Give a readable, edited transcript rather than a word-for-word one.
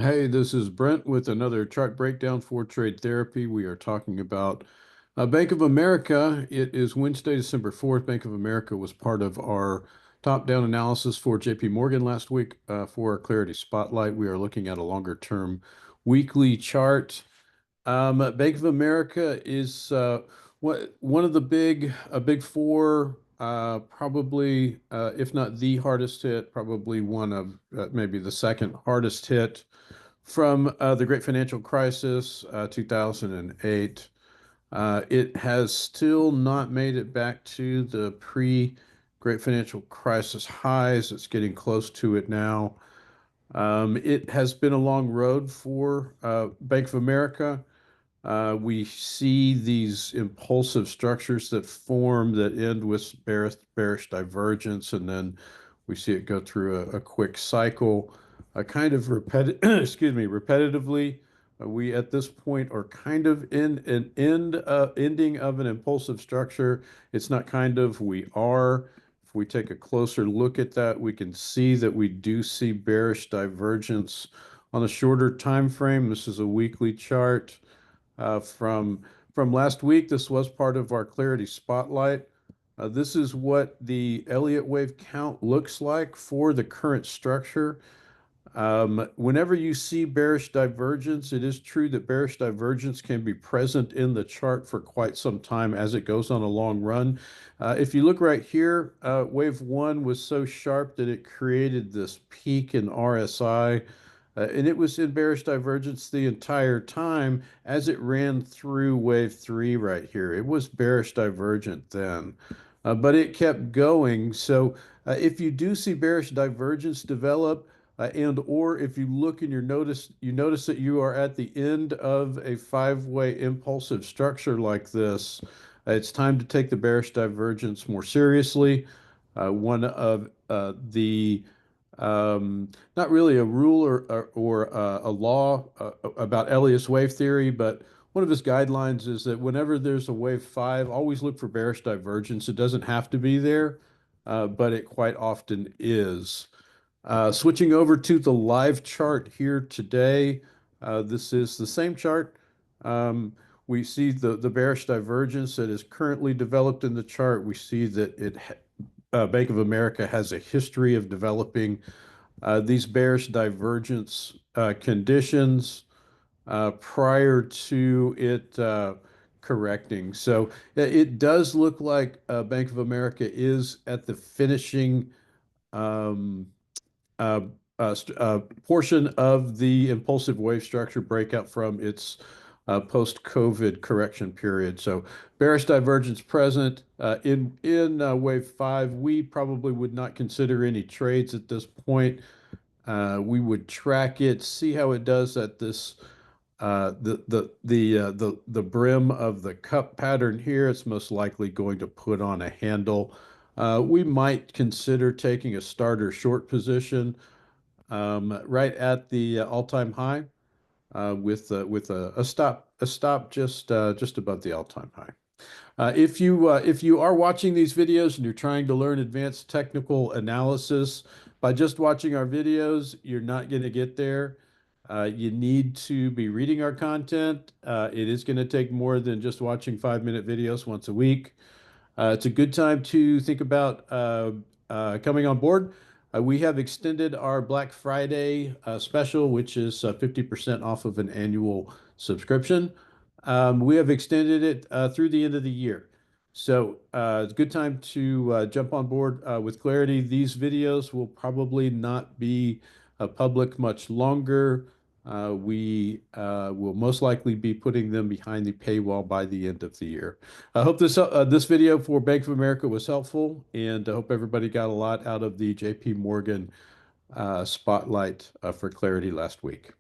Hey, this is Brent with another chart breakdown for trade therapy. We are talking about Bank of America. It is Wednesday, December 4th. Bank of America was part of our top-down analysis for JP Morgan last week for our Clarity Spotlight. We are looking at a longer-term weekly chart. Bank of America is one of the big four, probably, if not the hardest hit, probably one of maybe the second hardest hit from the Great Financial Crisis, 2008. It has still not made it back to the pre-Great Financial Crisis highs. It's getting close to it now. It has been a long road for Bank of America. We see these impulsive structures that form that end with bearish divergence, and then we see it go through a quick cycle, a kind of repetitively. We at this point are kind of in an ending of an impulsive structure. It's not kind of, we are. If we take a closer look at that, we can see that we do see bearish divergence on a shorter time frame. This is a weekly chart uh, from from last week. This was part of our Clarity Spotlight. This is what the Elliott wave count looks like for the current structure. Whenever you see bearish divergence, it is true that bearish divergence can be present in the chart for quite some time as it goes on a long run. If you look right here, wave one was so sharp that it created this peak in RSI. And it was in bearish divergence the entire time as it ran through wave three right here. It was bearish divergent then, but it kept going. So if you do see bearish divergence develop, and or if you look and you notice that you are at the end of a five-way impulsive structure like this, it's time to take the bearish divergence more seriously. One of the not really a rule or a law about Elliott's wave theory, but one of his guidelines is that whenever there's a wave five, always look for bearish divergence. It doesn't have to be there, but it quite often is. Switching over to the live chart here today, this is the same chart. We see the bearish divergence that is currently developed in the chart. We see that Bank of America has a history of developing these bearish divergence conditions prior to it correcting. So it does look like Bank of America is at the finishing um, uh, portion of the impulsive wave structure breakout from its post-COVID correction period. So bearish divergence present in wave five. We probably would not consider any trades at this point. We would track it, see how it does at this the brim of the cup pattern here. It's most likely going to put on a handle. We might consider taking a starter short position right at the all-time high with a stop just above the all-time high. If you are watching these videos and you're trying to learn advanced technical analysis by just watching our videos, you're not going to get there. You need to be reading our content. It is going to take more than just watching 5-minute videos once a week. It's a good time to think about coming on board. We have extended our Black Friday special, which is 50% off of an annual subscription. We have extended it through the end of the year. So it's a good time to jump on board with Clarity. These videos will probably not be public much longer. We will most likely be putting them behind the paywall by the end of the year. I hope this video for Bank of America was helpful, and I hope everybody got a lot out of the JP Morgan spotlight for Clarity last week.